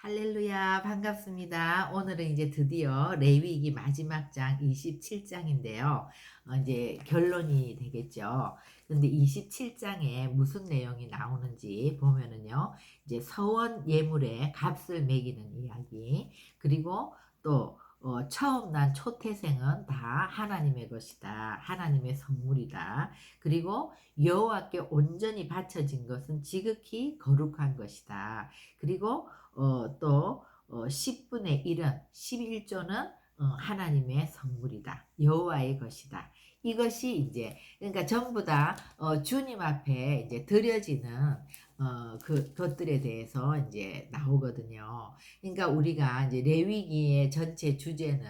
할렐루야, 반갑습니다. 오늘은 이제 드디어 레위기 마지막 장 27장인데요. 이제 결론이 되겠죠. 근데 27장에 무슨 내용이 나오는지 보면은요, 이제 서원 예물의 값을 매기는 이야기, 그리고 또 처음 난 초태생은 다 하나님의 것이다. 하나님의 선물이다. 그리고 여호와께 온전히 바쳐진 것은 지극히 거룩한 것이다. 그리고 또 10분의 1은 11조는 하나님의 선물이다. 여호와의 것이다. 이것이 이제 그러니까 전부 다 주님 앞에 이제 드려지는 그것들에 대해서 이제 나오거든요. 그러니까 우리가 이제 레위기의 전체 주제는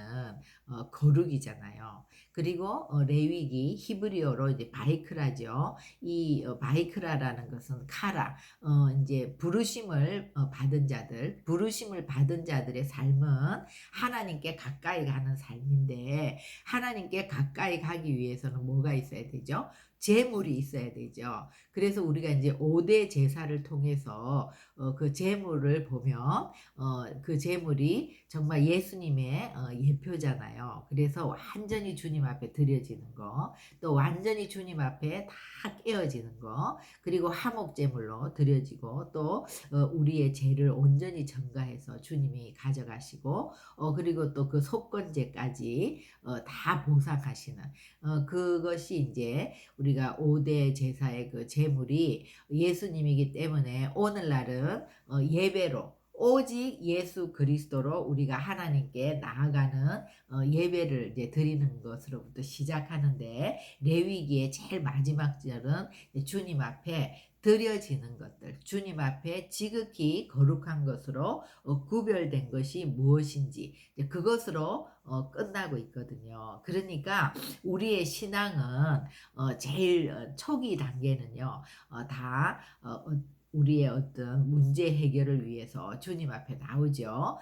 거룩이잖아요. 그리고 레위기 히브리어로 이제 바이크라죠. 이 바이크라라는 것은 카라, 이제 부르심을 받은 자들의 삶은 하나님께 가까이 가는 삶인데, 하나님께 가까이 가기 위해서는 뭐가 있어야 되죠? 제물이 있어야 되죠. 그래서 우리가 이제 5대 제사를 통해서 그 제물을 보면 그 제물이 정말 예수님의 예표잖아요. 그래서 완전히 주님 앞에 드려지는 거, 또 완전히 주님 앞에 다 깨어지는 거, 그리고 화목제물로 드려지고, 또 우리의 죄를 온전히 전가해서 주님이 가져가시고, 그리고 또 그 속건제까지 다 보상하시는 그것이 이제 우리가 5대 제사의 그 제물이 예수님이기 때문에 오늘날은 예배로 오직 예수 그리스도로 우리가 하나님께 나아가는 예배를 이제 드리는 것으로부터 시작하는데, 레위기의 제일 마지막 절은 주님 앞에 드려지는 것들, 주님 앞에 지극히 거룩한 것으로 구별된 것이 무엇인지 그것으로 끝나고 있거든요. 그러니까 우리의 신앙은 제일 초기 단계는요, 다 우리의 어떤 문제 해결을 위해서 주님 앞에 나오죠.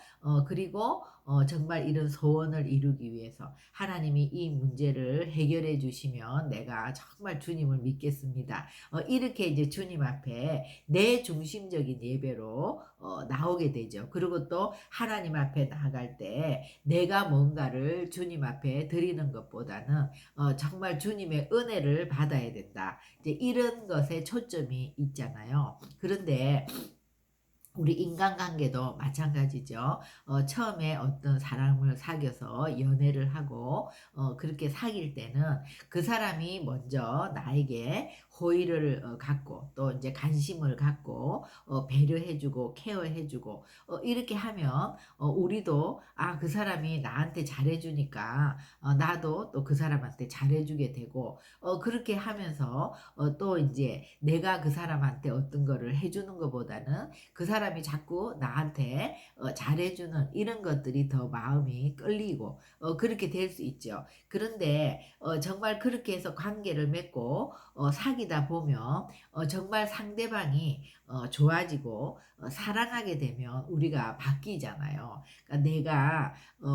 그리고 정말 이런 소원을 이루기 위해서 하나님이 이 문제를 해결해 주시면 내가 정말 주님을 믿겠습니다. 이렇게 이제 주님 앞에 내 중심적인 예배로 나오게 되죠. 그리고 또 하나님 앞에 나아갈 때 내가 뭔가를 주님 앞에 드리는 것보다는 정말 주님의 은혜를 받아야 된다. 이제 이런 것에 초점이 있잖아요. 그런데 우리 인간관계도 마찬가지죠. 처음에 어떤 사람을 사귀어서 연애를 하고 그렇게 사귈 때는 그 사람이 먼저 나에게 호의를 갖고, 또 이제 관심을 갖고 배려해주고 케어해주고 이렇게 하면 우리도 그 사람이 나한테 잘해주니까 나도 또 그 사람한테 잘해주게 되고, 그렇게 하면서 또 이제 내가 그 사람한테 어떤 거를 해주는 것보다는 그 사람이 자꾸 나한테 잘해주는 이런 것들이 더 마음이 끌리고 그렇게 될 수 있죠. 그런데 정말 그렇게 해서 관계를 맺고 사귀다 보면 정말 상대방이 좋아지고 사랑하게 되면 우리가 바뀌잖아요. 그러니까 내가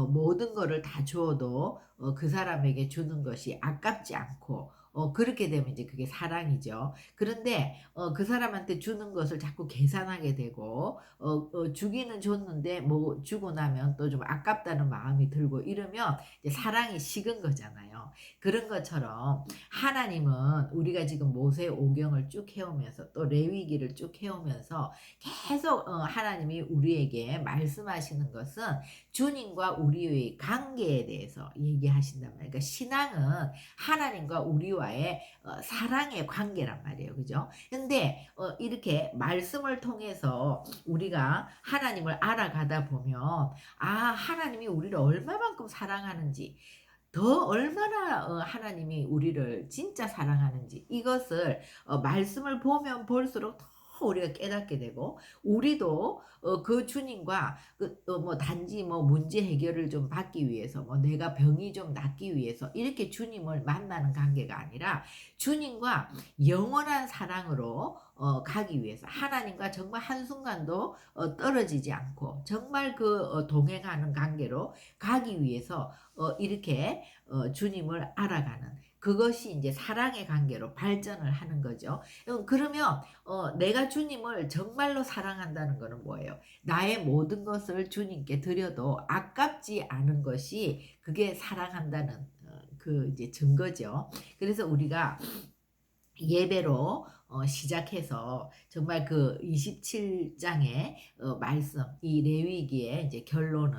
모든 거를 다 주어도 그 사람에게 주는 것이 아깝지 않고, 그렇게 되면 이제 그게 사랑이죠. 그런데 그 사람한테 주는 것을 자꾸 계산하게 되고, 주기는 줬는데 뭐 주고 나면 또 좀 아깝다는 마음이 들고 이러면 이제 사랑이 식은 거잖아요. 그런 것처럼 하나님은 우리가 지금 모세 오경을 쭉 해오면서 또 레위기를 쭉 해오면서 계속 하나님이 우리에게 말씀하시는 것은 주님과 우리의 관계에 대해서 얘기하신단 말이에요. 그러니까 신앙은 하나님과 우리와의 사랑의 관계란 말이에요. 그죠? 근데 이렇게 말씀을 통해서 우리가 하나님을 알아가다 보면 하나님이 우리를 얼마만큼 사랑하는지, 더 얼마나 하나님이 우리를 진짜 사랑하는지, 이것을 말씀을 보면 볼수록 더 우리가 깨닫게 되고, 우리도 그 주님과 뭐 단지 뭐 문제 해결을 좀 받기 위해서, 뭐 내가 병이 좀 낫기 위해서 이렇게 주님을 만나는 관계가 아니라 주님과 영원한 사랑으로 가기 위해서, 하나님과 정말 한순간도 떨어지지 않고 정말 그 동행하는 관계로 가기 위해서 이렇게 주님을 알아가는 그것이 이제 사랑의 관계로 발전을 하는 거죠. 그러면 내가 주님을 정말로 사랑한다는 거는 뭐예요? 나의 모든 것을 주님께 드려도 아깝지 않은 것이 그게 사랑한다는 그 이제 증거죠. 그래서 우리가 예배로 시작해서 정말 그 27장의 말씀 이 레위기의 이제 결론은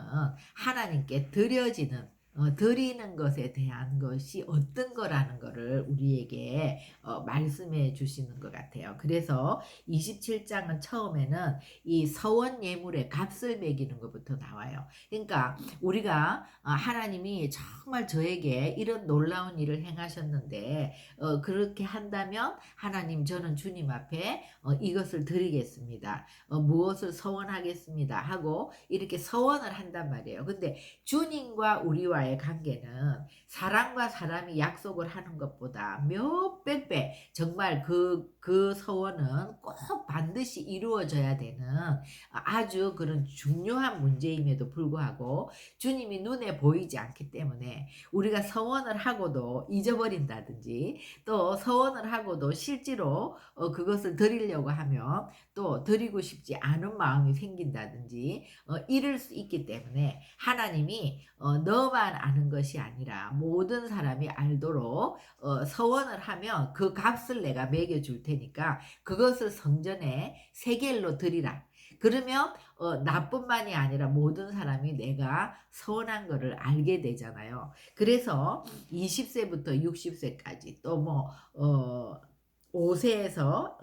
하나님께 드려지는 드리는 것에 대한 것이 어떤 거라는 거를 우리에게 말씀해 주시는 것 같아요. 그래서 27장은 처음에는 이 서원 예물의 값을 매기는 것부터 나와요. 그러니까 우리가 하나님이 정말 저에게 이런 놀라운 일을 행하셨는데 그렇게 한다면 하나님 저는 주님 앞에 이것을 드리겠습니다. 무엇을 서원하겠습니다 하고 이렇게 서원을 한단 말이에요. 근데 주님과 우리와의 관계는 사람과 사람이 약속을 하는 것보다 몇백 배 정말 그 서원은 꼭 반드시 이루어져야 되는 아주 그런 중요한 문제임에도 불구하고 주님이 눈에 보이지 않기 때문에 우리가 서원을 하고도 잊어버린다든지 또 서원을 하고도 실제로 그것을 드리려고 하면 또 드리고 싶지 않은 마음이 생긴다든지 이럴 수 있기 때문에 하나님이 너만 아는 것이 아니라 모든 사람이 알도록 서원을 하면 그 값을 내가 매겨줄 테니까 그것을 성전에 세겔로 드리라. 그러면 나뿐만이 아니라 모든 사람이 내가 서원한 거를 알게 되잖아요. 그래서 20세부터 60세까지 또 뭐 5세에서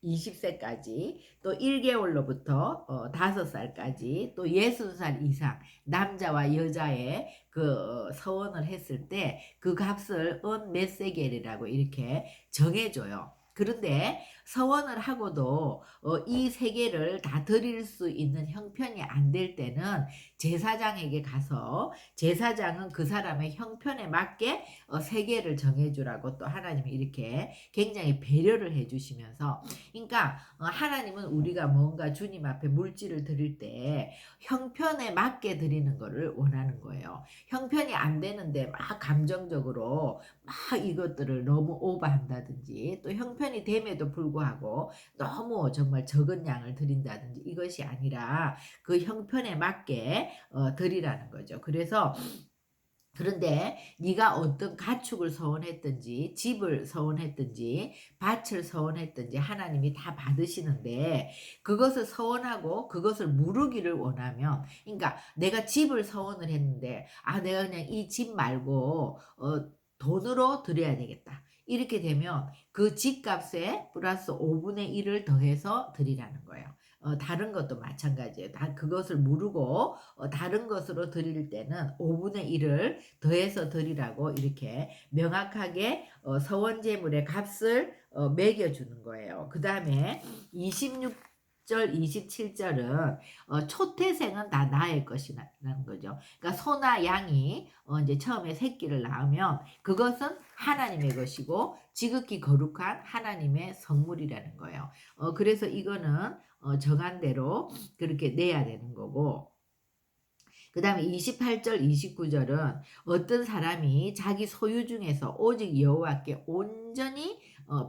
20세까지 또 1개월로부터 5살까지 또 60살 이상 남자와 여자의 그 서원을 했을 때 그 값을 은 몇 세겔이라고 이렇게 정해줘요. 그런데 서원을 하고도 이 세 개를 다 드릴 수 있는 형편이 안 될 때는 제사장에게 가서 제사장은 그 사람의 형편에 맞게 세 개를 정해주라고 또 하나님이 이렇게 굉장히 배려를 해주시면서 그러니까 하나님은 우리가 뭔가 주님 앞에 물질을 드릴 때 형편에 맞게 드리는 거를 원하는 거예요. 형편이 안 되는데 막 감정적으로 막 이것들을 너무 오버한다든지 또 형편이 됨에도 불구하고 너무 정말 적은 양을 드린다든지 이것이 아니라 그 형편에 맞게 드리라는 거죠. 그래서 그런데 네가 어떤 가축을 서원했든지 집을 서원했든지 밭을 서원했든지 하나님이 다 받으시는데 그것을 서원하고 그것을 무르기를 원하면 그러니까 내가 집을 서원을 했는데 내가 그냥 이 집 말고 돈으로 드려야 되겠다. 이렇게 되면 그 집값에 플러스 5분의 1을 더해서 드리라는 거예요. 다른 것도 마찬가지예요. 다 그것을 무르고 다른 것으로 드릴 때는 5분의 1을 더해서 드리라고 이렇게 명확하게 서원제물의 값을 매겨주는 거예요. 그 다음에 26절 27절은 초태생은 다 나의 것이라는 거죠. 그러니까 소나 양이 이제 처음에 새끼를 낳으면 그것은 하나님의 것이고 지극히 거룩한 하나님의 선물이라는 거예요. 그래서 이거는 정한 대로 그렇게 내야 되는 거고 그 다음에 28절 29절은 어떤 사람이 자기 소유 중에서 오직 여호와께 온전히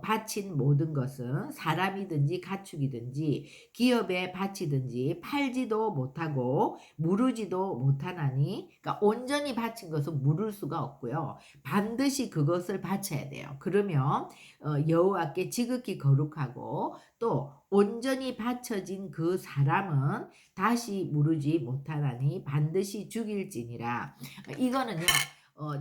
바친 모든 것은 사람이든지 가축이든지 기업에 바치든지 팔지도 못하고 무르지도 못하나니 그러니까 온전히 바친 것은 무를 수가 없고요. 반드시 그것을 바쳐야 돼요. 그러면 여호와께 지극히 거룩하고 또 온전히 바쳐진 그 사람은 다시 무르지 못하나니 반드시 죽일지니라. 이거는요.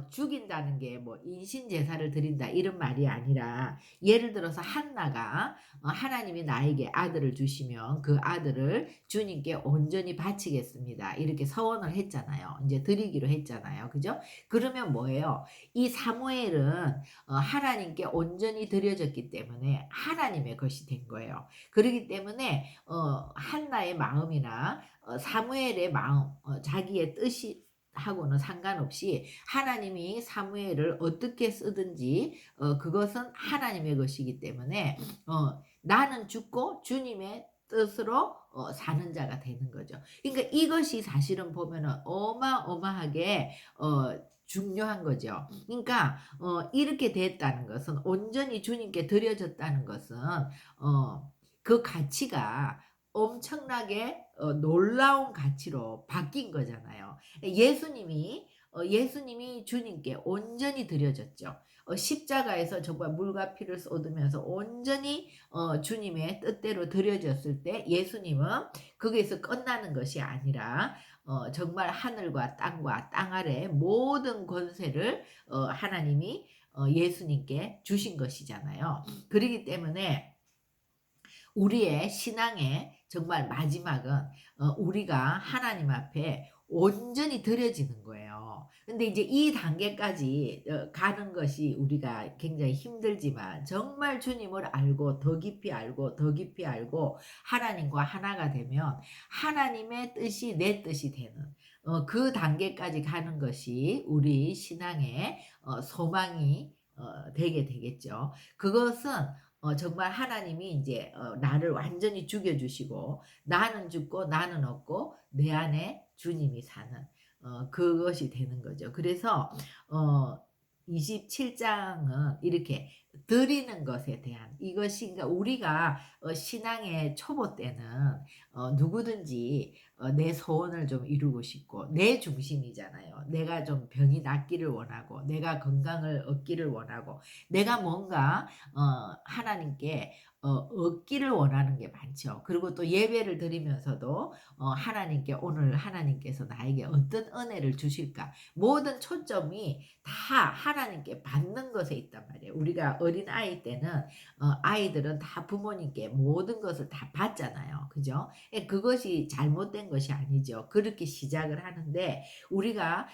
죽인다는 게 뭐 인신제사를 드린다 이런 말이 아니라 예를 들어서 한나가 하나님이 나에게 아들을 주시면 그 아들을 주님께 온전히 바치겠습니다. 이렇게 서원을 했잖아요. 이제 드리기로 했잖아요. 그죠? 그러면 뭐예요? 이 사무엘은 하나님께 온전히 드려졌기 때문에 하나님의 것이 된 거예요. 그렇기 때문에 한나의 마음이나 사무엘의 마음, 자기의 뜻이 하고는 상관없이 하나님이 사무엘을 어떻게 쓰든지 그것은 하나님의 것이기 때문에 나는 죽고 주님의 뜻으로 사는 자가 되는 거죠. 그러니까 이것이 사실은 보면은 어마어마하게 중요한 거죠. 그러니까 이렇게 됐다는 것은 온전히 주님께 드려졌다는 것은 그 가치가 엄청나게 놀라운 가치로 바뀐 거잖아요. 예수님이 주님께 온전히 드려졌죠. 십자가에서 정말 물과 피를 쏟으면서 온전히 주님의 뜻대로 드려졌을 때 예수님은 거기에서 끝나는 것이 아니라 정말 하늘과 땅과 땅 아래 모든 권세를 하나님이 예수님께 주신 것이잖아요. 그렇기 때문에 우리의 신앙의 정말 마지막은 우리가 하나님 앞에 온전히 드려지는 거예요. 근데 이제 이 단계까지 가는 것이 우리가 굉장히 힘들지만 정말 주님을 알고 더 깊이 알고 더 깊이 알고 하나님과 하나가 되면 하나님의 뜻이 내 뜻이 되는 그 단계까지 가는 것이 우리 신앙의 소망이 되게 되겠죠. 그것은 정말 하나님이 인제 나를 완전히 죽여 주시고 나는 죽고 나는 없고 내 안에 주님이 사는 그것이 되는 거죠. 그래서 어 27 장은 이렇게 드리는 것에 대한 이것이 그러니까 우리가 신앙의 초보 때는 누구든지 내 소원을 좀 이루고 싶고 내 중심이잖아요. 내가 좀 병이 낫기를 원하고 내가 건강을 얻기를 원하고 내가 뭔가 하나님께 얻기를 원하는 게 많죠. 그리고 또 예배를 드리면서도 하나님께 오늘 하나님께서 나에게 어떤 은혜를 주실까? 모든 초점이 다 하나님께 받는 것에 있단 말이에요. 우리가 어린아이 때는 아이들은 다 부모님께 모든 것을 다 받잖아요. 그죠? 그것이 잘못된 것이 아니죠. 그렇게 시작을 하는데 우리가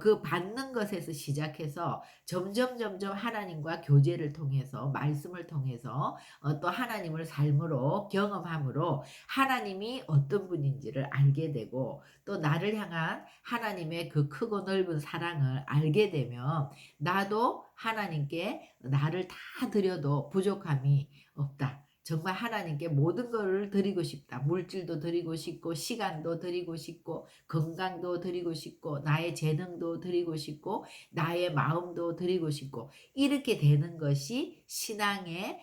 그 받는 것에서 시작해서 점점 하나님과 교제를 통해서 말씀을 통해서 또 하나님을 삶으로 경험함으로 하나님이 어떤 분인지를 알게 되고 또 나를 향한 하나님의 그 크고 넓은 사랑을 알게 되면 나도 하나님께 나를 다 드려도 부족함이 없다. 정말 하나님께 모든 것을 드리고 싶다. 물질도 드리고 싶고 시간도 드리고 싶고 건강도 드리고 싶고 나의 재능도 드리고 싶고 나의 마음도 드리고 싶고 이렇게 되는 것이 신앙의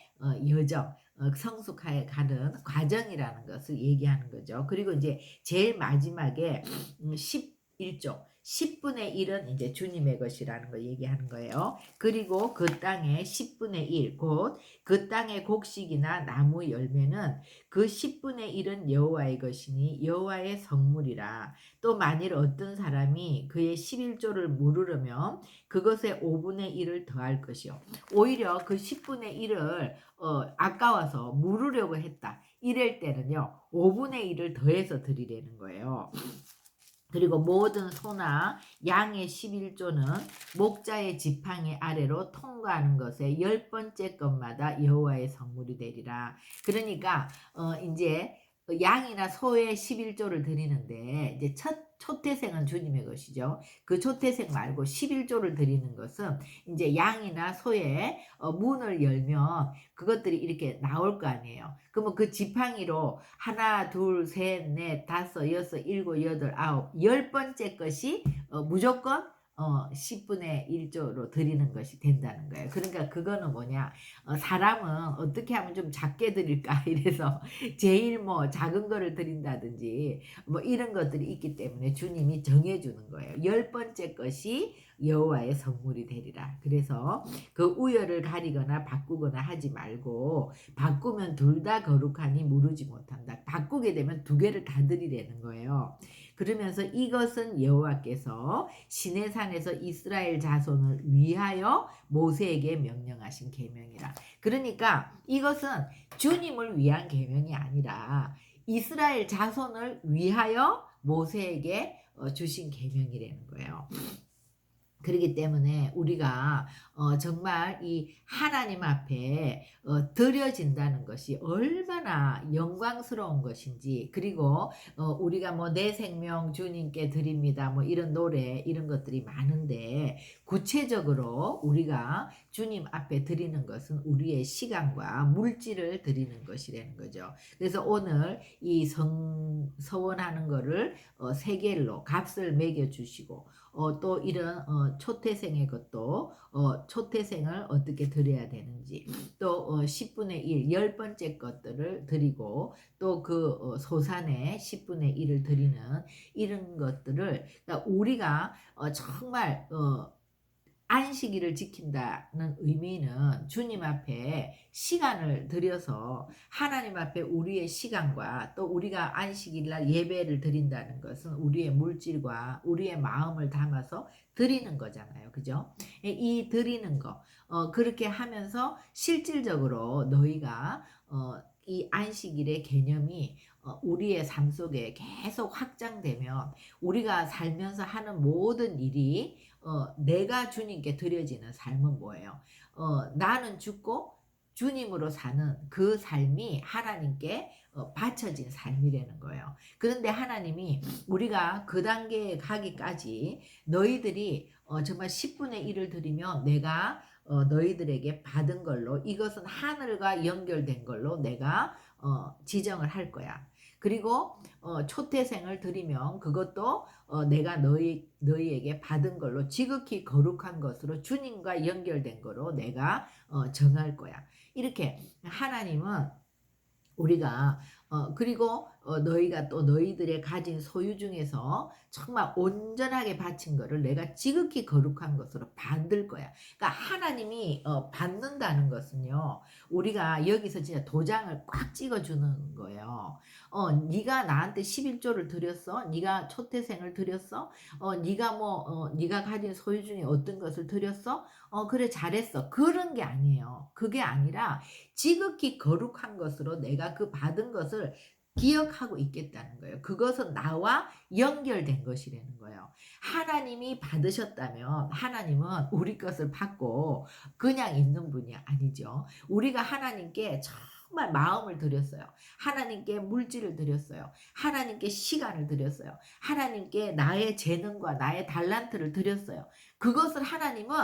여정 성숙하여 가는 과정이라는 것을 얘기하는 거죠. 그리고 이제 제일 마지막에 11조 10분의 1은 이제 주님의 것이라는 걸 얘기하는 거예요. 그리고 그 땅의 10분의 1, 곧 그 땅의 곡식이나 나무 열매는 그 10분의 1은 여호와의 것이니 여호와의 성물이라. 또 만일 어떤 사람이 그의 11조를 물으려면 그것의 5분의 1을 더할 것이요. 오히려 그 10분의 1을 아까워서 물으려고 했다. 이럴 때는요. 5분의 1을 더해서 드리라는 거예요. 그리고 모든 소나 양의 11조는 목자의 지팡이 아래로 통과하는 것에 10번째 것마다 여호와의 성물이 되리라. 그러니까 인제 양이나 소의 11조를 드리는데 이제 초태생은 주님의 것이죠. 그 초태생 말고 11조를 드리는 것은 인제 양이나 소의 문을 열면 그것들이 이렇게 나올 거 아니에요. 그러면 그 지팡이로 하나, 둘, 셋, 넷, 다섯, 여섯, 일곱, 여덟, 아홉, 10번째 것이 무조건 10분의 1조로 드리는 것이 된다는 거예요. 그러니까 그거는 뭐냐? 사람은 어떻게 하면 좀 작게 드릴까? 이래서 제일 뭐 작은 거를 드린다든지 뭐 이런 것들이 있기 때문에 주님이 정해주는 거예요. 10번째 것이 여호와의 성물이 되리라. 그래서 그 우열을 가리거나 바꾸거나 하지 말고 바꾸면 둘 다 거룩하니 무르지 못한다. 바꾸게 되면 두 개를 다 드리라는 거예요. 그러면서 이것은 여호와께서 시내산에서 이스라엘 자손을 위하여 모세에게 명령하신 계명이라. 그러니까 이것은 주님을 위한 계명이 아니라 이스라엘 자손을 위하여 모세에게 주신 계명이라는 거예요. 그렇기 때문에 우리가 정말 이 하나님 앞에 드려진다는 것이 얼마나 영광스러운 것인지, 그리고 우리가 뭐 내 생명 주님께 드립니다 뭐 이런 노래 이런 것들이 많은데, 구체적으로 우리가 주님 앞에 드리는 것은 우리의 시간과 물질을 드리는 것이라는 거죠. 그래서 오늘 이 서원하는 거를 세겔로 값을 매겨 주시고, 또 이런 초태생의 것도 초태생을 어떻게 드려야 되는지, 또 10분의 1, 10번째 것들을 드리고, 또 그 소산의 10분의 1을 드리는 이런 것들을, 그러니까 우리가 정말 안식일을 지킨다는 의미는 주님 앞에 시간을 들여서 하나님 앞에 우리의 시간과, 또 우리가 안식일날 예배를 드린다는 것은 우리의 물질과 우리의 마음을 담아서 드리는 거잖아요. 그죠? 이 드리는 거, 그렇게 하면서 실질적으로 너희가 이 안식일의 개념이 우리의 삶 속에 계속 확장되면, 우리가 살면서 하는 모든 일이 내가 주님께 드려지는 삶은 뭐예요? 나는 죽고 주님으로 사는 그 삶이 하나님께 바쳐진 삶이라는 거예요. 그런데 하나님이 우리가 그 단계에 가기까지 너희들이 정말 10분의 1을 드리면 내가 너희들에게 받은 걸로, 이것은 하늘과 연결된 걸로 내가 지정을 할 거야. 그리고 초태생을 드리면 그것도 내가 너희에게 받은 걸로 지극히 거룩한 것으로 주님과 연결된 거로 내가 정할 거야. 이렇게 하나님은 우리가 그리고 너희가 또 너희들의 가진 소유 중에서 정말 온전하게 바친 거를 내가 지극히 거룩한 것으로 받을 거야. 그러니까 하나님이 받는다는 것은요, 우리가 여기서 진짜 도장을 꽉 찍어주는 거예요. 네가 나한테 11조를 드렸어? 네가 초태생을 드렸어? 네가 네가 가진 소유 중에 어떤 것을 드렸어? 그래 잘했어. 그런 게 아니에요. 그게 아니라 지극히 거룩한 것으로 내가 그 받은 것을 기억하고 있겠다는 거예요. 그것은 나와 연결된 것이라는 거예요. 하나님이 받으셨다면 하나님은 우리 것을 받고 그냥 있는 분이 아니죠. 우리가 하나님께 정말 마음을 드렸어요. 하나님께 물질을 드렸어요. 하나님께 시간을 드렸어요. 하나님께 나의 재능과 나의 달란트를 드렸어요. 그것을 하나님은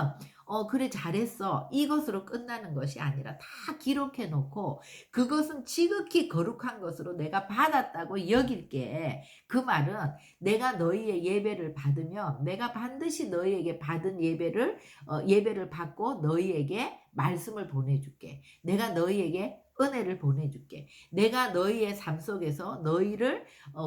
그래 잘했어 이것으로 끝나는 것이 아니라 다 기록해 놓고, 그것은 지극히 거룩한 것으로 내가 받았다고 여길게. 그 말은 내가 너희의 예배를 받으면 내가 반드시 너희에게 받은 예배를 받고 너희에게 말씀을 보내줄게. 내가 너희에게 은혜를 보내줄게. 내가 너희의 삶 속에서 너희를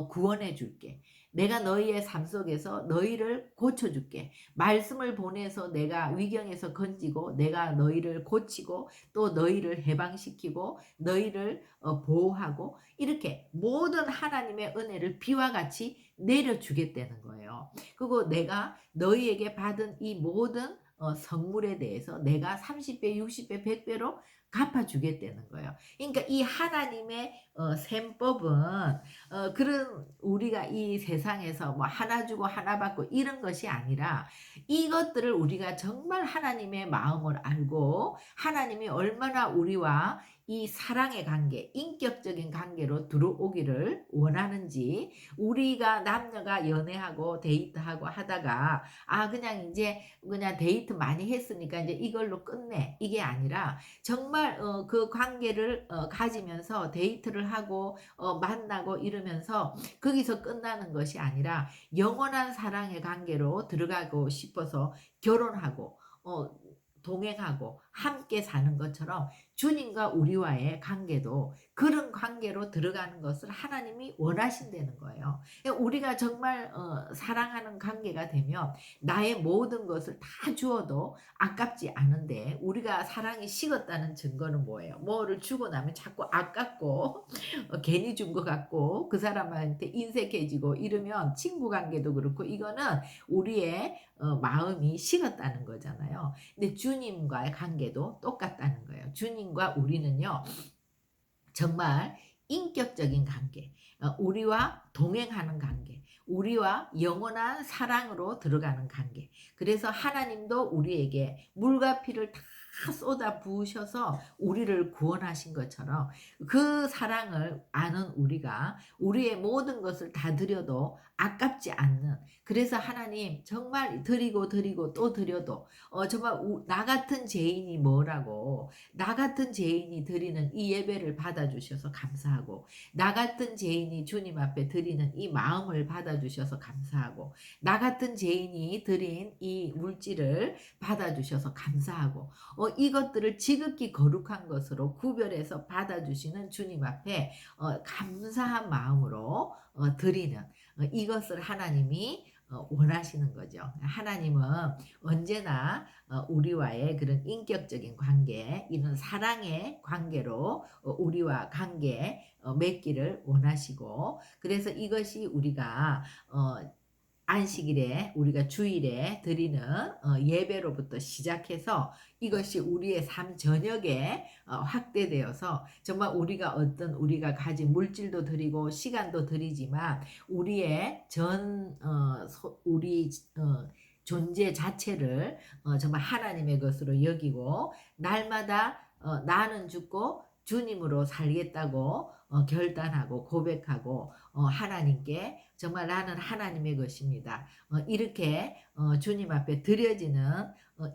구원해 줄게. 내가 너희의 삶 속에서 너희를 고쳐줄게. 말씀을 보내서 내가 위경에서 건지고, 내가 너희를 고치고, 또 너희를 해방시키고, 너희를 보호하고, 이렇게 모든 하나님의 은혜를 비와 같이 내려주겠다는 거예요. 그리고 내가 너희에게 받은 이 모든 성물에 대해서 내가 30배, 60배, 100배로 갚아주겠다는 거예요. 그러니까 이 하나님의 셈법은 그런 우리가 이 세상에서 뭐 하나 주고 하나 받고 이런 것이 아니라, 이것들을 우리가 정말 하나님의 마음을 알고 하나님이 얼마나 우리와 이 사랑의 관계, 인격적인 관계로 들어오기를 원하는지, 우리가 남녀가 연애하고 데이트하고 하다가 그냥 이제 그냥 데이트 많이 했으니까 이제 이걸로 끝내, 이게 아니라 정말 그 관계를 가지면서 데이트를 하고 만나고 이러면서 거기서 끝나는 것이 아니라 영원한 사랑의 관계로 들어가고 싶어서 결혼하고 동행하고 함께 사는 것처럼, 주님과 우리와의 관계도 그런 관계로 들어가는 것을 하나님이 원하신다는 거예요. 우리가 정말 사랑하는 관계가 되면 나의 모든 것을 다 주어도 아깝지 않은데, 우리가 사랑이 식었다는 증거는 뭐예요? 뭐를 주고 나면 자꾸 아깝고 괜히 준 것 같고 그 사람한테 인색해지고 이러면, 친구 관계도 그렇고 이거는 우리의 마음이 식었다는 거잖아요. 근데 주님과의 관계도 똑같다는 거예요. 주님과 우리는요, 정말 인격적인 관계, 우리와 동행하는 관계, 우리와 영원한 사랑으로 들어가는 관계. 그래서 하나님도 우리에게 물과 피를 다 쏟아 부으셔서 우리를 구원하신 것처럼 그 사랑을 아는 우리가 우리의 모든 것을 다 드려도 아깝지 않는, 그래서 하나님 정말 드리고 또 드려도 정말 나 같은 죄인이 뭐라고, 나 같은 죄인이 드리는 이 예배를 받아주셔서 감사하고, 나 같은 죄인이 주님 앞에 드리는 이 마음을 받아주셔서 감사하고, 나 같은 죄인이 드린 이 물질을 받아주셔서 감사하고, 이것들을 지극히 거룩한 것으로 구별해서 받아주시는 주님 앞에 감사한 마음으로 드리는, 이것을 하나님이 원하시는 거죠. 하나님은 언제나 우리와의 그런 인격적인 관계, 이런 사랑의 관계로 우리와 관계 맺기를 원하시고, 그래서 이것이 우리가 안식일에, 우리가 주일에 드리는 예배로부터 시작해서 이것이 우리의 삶 전역에 확대되어서 정말 우리가 우리가 가진 물질도 드리고 시간도 드리지만 우리의 우리 존재 자체를 정말 하나님의 것으로 여기고, 날마다 나는 죽고 주님으로 살겠다고 결단하고 고백하고, 하나님께 정말 나는 하나님의 것입니다, 이렇게 주님 앞에 드려지는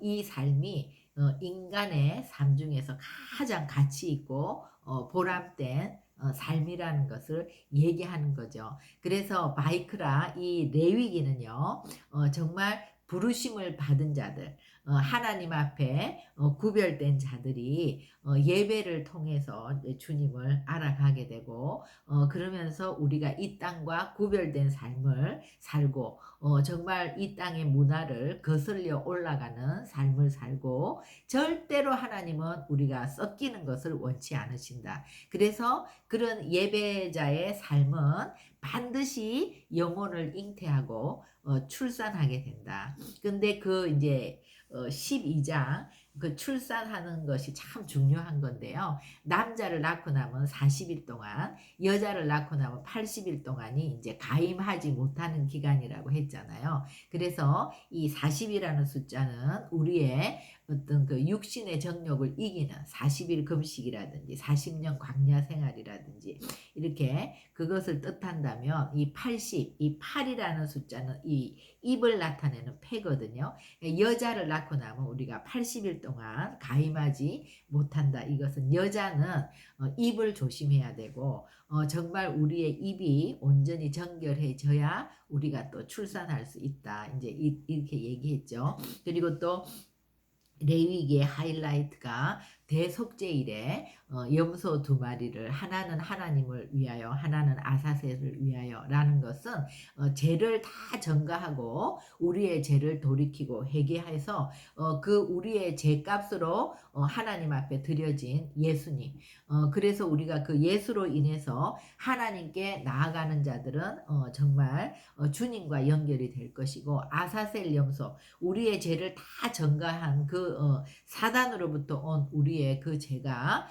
이 삶이 인간의 삶 중에서 가장 가치 있고 보람된 삶이라는 것을 얘기하는 거죠. 그래서 바이크라 이 레위기는요, 정말 부르심을 받은 자들, 하나님 앞에 구별된 자들이 예배를 통해서 주님을 알아가게 되고, 그러면서 우리가 이 땅과 구별된 삶을 살고, 정말 이 땅의 문화를 거슬려 올라가는 삶을 살고, 절대로 하나님은 우리가 섞이는 것을 원치 않으신다. 그래서 그런 예배자의 삶은 반드시 영혼을 잉태하고 출산하게 된다. 근데 그 이제 12장 그 출산하는 것이 참 중요한 건데요. 남자를 낳고 나면 40일 동안, 여자를 낳고 나면 80일 동안이 이제 가임하지 못하는 기간이라고 했잖아요. 그래서 이 40이라는 숫자는 우리의 어떤 그 육신의 정욕을 이기는 40일 금식이라든지 40년 광야 생활이라든지 이렇게 그것을 뜻한다면, 이 80, 이 8이라는 숫자는 이 입을 나타내는 패거든요. 여자를 낳고 나면 우리가 80일 동안 가임하지 못한다. 이것은 여자는 입을 조심해야 되고, 정말 우리의 입이 온전히 정결해져야 우리가 또 출산할 수 있다. 이제 이렇게 얘기했죠. 그리고 또 레위기의 하이라이트가 대속죄일에 염소 2마리를, 하나는 하나님을 위하여 하나는 아사셀을 위하여 라는 것은 죄를 다 전가하고 우리의 죄를 돌이키고 회개해서 그 우리의 죄값으로 하나님 앞에 드려진 예수님, 그래서 우리가 그 예수로 인해서 하나님께 나아가는 자들은 정말 주님과 연결이 될 것이고, 아사셀 염소, 우리의 죄를 다 전가한 그 사단으로부터 온 우리의 그 죄가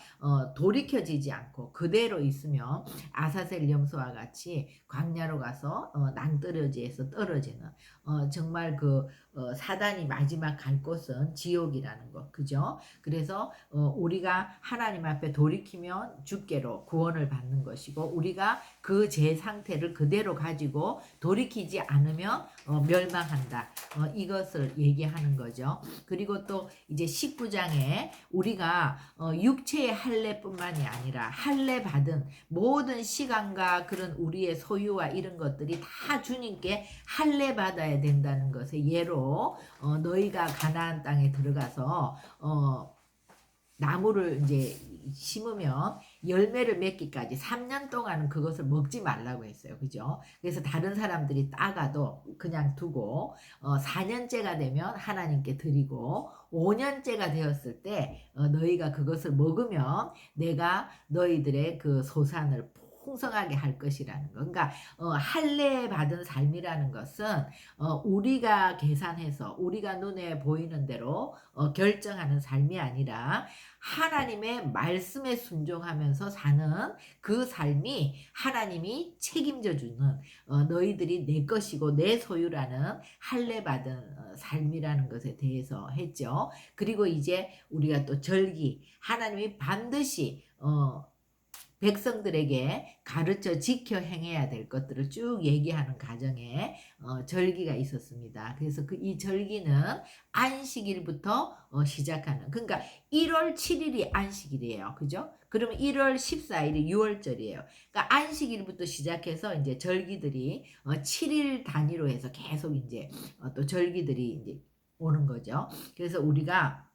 돌이켜지지 않고 그대로 있으면 아사셀 염소와 같이 광야로 가서 낭떠러지에서 떨어지는, 정말 그 사단이 마지막 갈 곳은 지옥이라는 것, 그죠? 그래서 우리가 하나님 앞에 돌이키면 주께로 구원을 받는 것이고, 우리가 그 죄 상태를 그대로 가지고 돌이키지 않으면 멸망한다. 이것을 얘기하는 거죠. 그리고 또 이제 19장에 우리가 육체의 할례뿐만이 아니라 할례 받은 모든 시간과 그런 우리의 소유와 이런 것들이 다 주님께 할례 받아야 된다는 것의 예로, 너희가 가나안 땅에 들어가서 나무를 이제 심으면 열매를 맺기까지 3년 동안은 그것을 먹지 말라고 했어요. 그죠? 그래서 다른 사람들이 따가도 그냥 두고 4년째가 되면 하나님께 드리고, 5년째가 되었을 때 너희가 그것을 먹으면 내가 너희들의 그 소산을 풍성하게 할 것이라는 거. 그러니까 할례 받은 삶이라는 것은 우리가 계산해서 우리가 눈에 보이는 대로 결정하는 삶이 아니라 하나님의 말씀에 순종하면서 사는 그 삶이 하나님이 책임져 주는 너희들이 내 것이고 내 소유라는 할례 받은 삶이라는 것에 대해서 했죠. 그리고 이제 우리가 또 절기 하나님이 반드시 백성들에게 가르쳐 지켜 행해야 될 것들을 쭉 얘기하는 과정에 절기가 있었습니다. 그래서 이 절기는 안식일부터 시작하는 그러니까 1월 7일이 안식일이에요. 그죠? 그러면 1월 14일이 6월절이에요. 그러니까 안식일부터 시작해서 이제 절기들이 7일 단위로 해서 계속 이제 또 절기들이 이제 오는 거죠. 그래서 우리가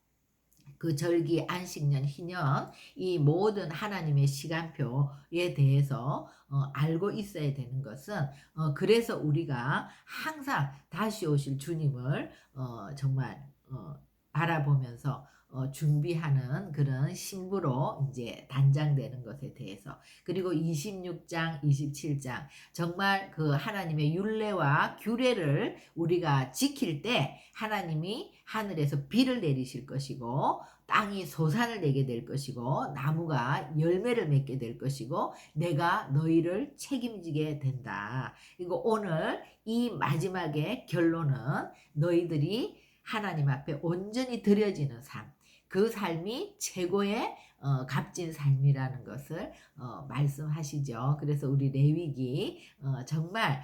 그 절기, 안식년, 희년 이 모든 하나님의 시간표에 대해서 알고 있어야 되는 것은 그래서 우리가 항상 다시 오실 주님을 정말 바라보면서 준비하는 그런 신부로 이제 단장되는 것에 대해서 그리고 26장, 27장 정말 그 하나님의 율례와 규례를 우리가 지킬 때 하나님이 하늘에서 비를 내리실 것이고 땅이 소산을 내게 될 것이고 나무가 열매를 맺게 될 것이고 내가 너희를 책임지게 된다. 그리고 오늘 이 마지막의 결론은 너희들이 하나님 앞에 온전히 드려지는 삶. 그 삶이 최고의 값진 삶이라는 것을 말씀하시죠. 그래서 우리 레위기 정말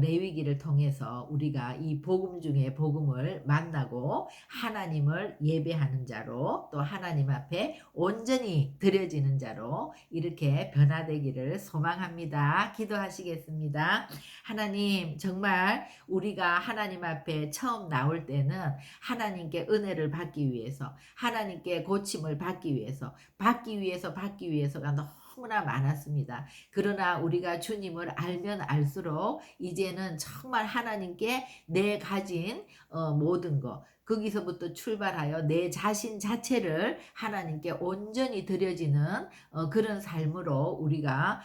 레위기를 통해서 우리가 이 복음 중에 복음을 만나고 하나님을 예배하는 자로 또 하나님 앞에 온전히 드려지는 자로 이렇게 변화되기를 소망합니다. 기도하시겠습니다. 하나님 정말 우리가 하나님 앞에 처음 나올 때는 하나님께 은혜를 받기 위해서 하나님께 고침을 받기 위해서가 너무나 많았습니다. 그러나 우리가 주님을 알면 알수록 이제는 정말 하나님께 내 가진 모든 것 거기서부터 출발하여 내 자신 자체를 하나님께 온전히 드려지는 그런 삶으로 우리가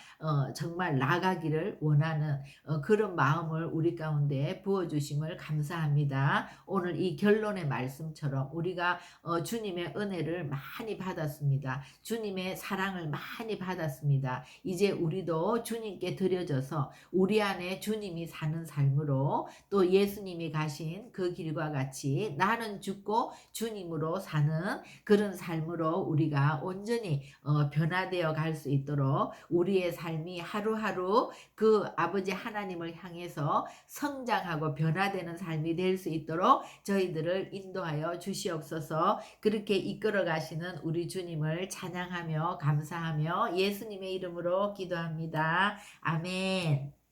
정말 나가기를 원하는 그런 마음을 우리 가운데 부어주심을 감사합니다. 오늘 이 결론의 말씀처럼 우리가 주님의 은혜를 많이 받았습니다. 주님의 사랑을 많이 받았습니다. 이제 우리도 주님께 드려져서 우리 안에 주님이 사는 삶으로 또 예수님이 가신 그 길과 같이 나는 죽고 주님으로 사는 그런 삶으로 우리가 온전히 변화되어 갈 수 있도록 우리의 삶이 하루하루 그 아버지 하나님을 향해서 성장하고 변화되는 삶이 될 수 있도록 저희들을 인도하여 주시옵소서. 그렇게 이끌어 가시는 우리 주님을 찬양하며 감사하며 예수님의 이름으로 기도합니다. 아멘.